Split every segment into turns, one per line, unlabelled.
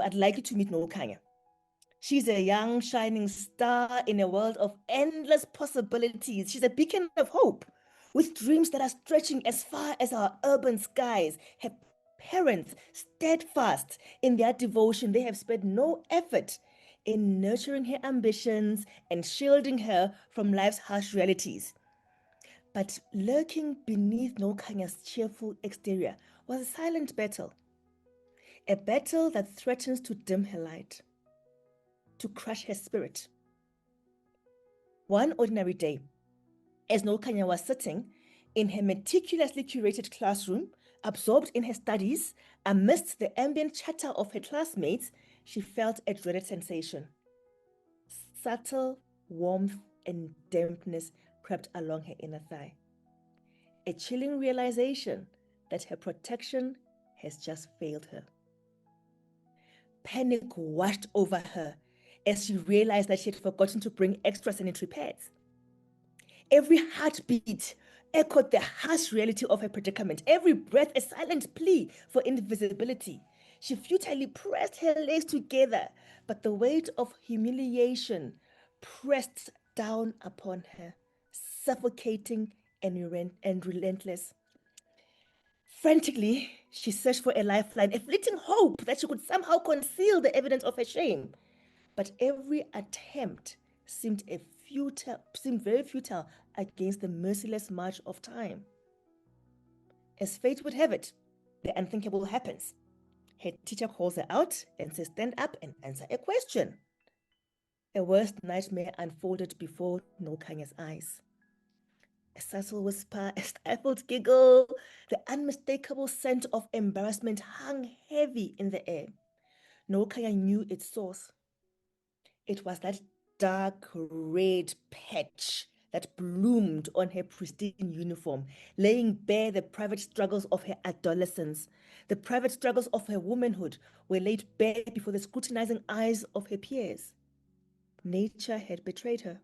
I'd like you to meet Nokukhanya. She's a young, shining star in a world of endless possibilities. She's a beacon of hope with dreams that are stretching as far as our urban skies. Her parents, steadfast in their devotion, they have spared no effort in nurturing her ambitions and shielding her from life's harsh realities. But lurking beneath Nokukhanya's cheerful exterior was a silent battle, a battle that threatens to dim her light, to crush her spirit. One ordinary day, as Nokukhanya was sitting in her meticulously curated classroom, absorbed in her studies, amidst the ambient chatter of her classmates, she felt a dreaded sensation. Subtle warmth and dampness crept along her inner thigh. A chilling realization that her protection has just failed her. Panic washed over her as she realized that she had forgotten to bring extra sanitary pads. Every heartbeat echoed the harsh reality of her predicament. Every breath a silent plea for invisibility. She futilely pressed her legs together, but the weight of humiliation pressed down upon her, suffocating and relentless. Frantically, she searched for a lifeline, a fleeting hope that she could somehow conceal the evidence of her shame. But every attempt seemed very futile against the merciless march of time. As fate would have it, the unthinkable happens. Her teacher calls her out and says, "Stand up and answer a question." A worst nightmare unfolded before Nokukhanya's eyes. A subtle whisper, a stifled giggle, the unmistakable scent of embarrassment hung heavy in the air. Nokukhanya knew its source. It was that dark red patch that bloomed on her pristine uniform, laying bare the private struggles of her adolescence. The private struggles of her womanhood were laid bare before the scrutinizing eyes of her peers. Nature had betrayed her.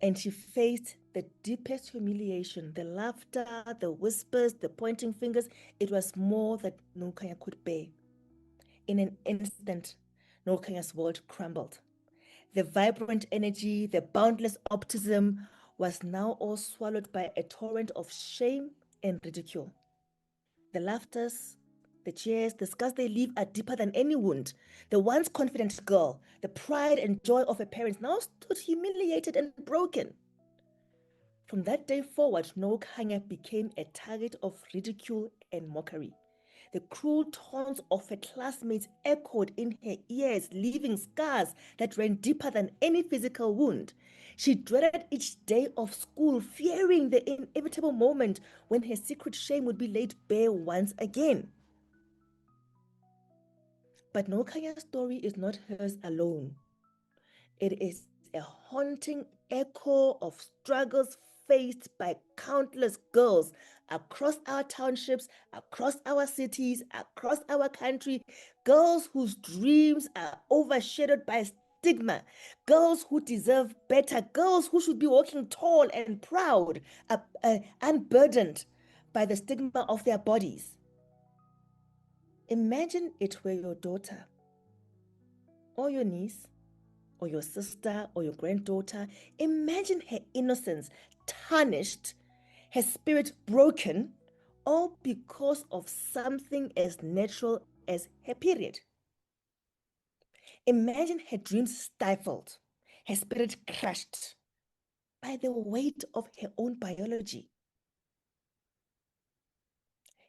And she faced the deepest humiliation, the laughter, the whispers, the pointing fingers. It was more that Nokukhanya could bear. In an instant, Nokukhanya's world crumbled. The vibrant energy, the boundless optimism was now all swallowed by a torrent of shame and ridicule. The laughters, the cheers, the scars they leave are deeper than any wound. The once confident girl, the pride and joy of her parents, now stood humiliated and broken. From that day forward, Nokukhanya became a target of ridicule and mockery. The cruel taunts of her classmates echoed in her ears, leaving scars that ran deeper than any physical wound. She dreaded each day of school, fearing the inevitable moment when her secret shame would be laid bare once again. But Nokukhanya's story is not hers alone. It is a haunting echo of struggles faced by countless girls across our townships, across our cities, across our country, girls whose dreams are overshadowed by stigma, girls who deserve better, girls who should be walking tall and proud, unburdened by the stigma of their bodies. Imagine it were your daughter or your niece or your sister or your granddaughter. Imagine her innocence tarnished, her spirit broken, all because of something as natural as her period. Imagine her dreams stifled, her spirit crushed by the weight of her own biology.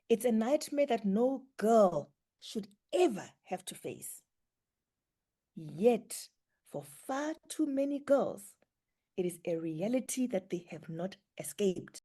It's a nightmare that no girl should ever have to face. Yet, for far too many girls, it is a reality that they have not escaped.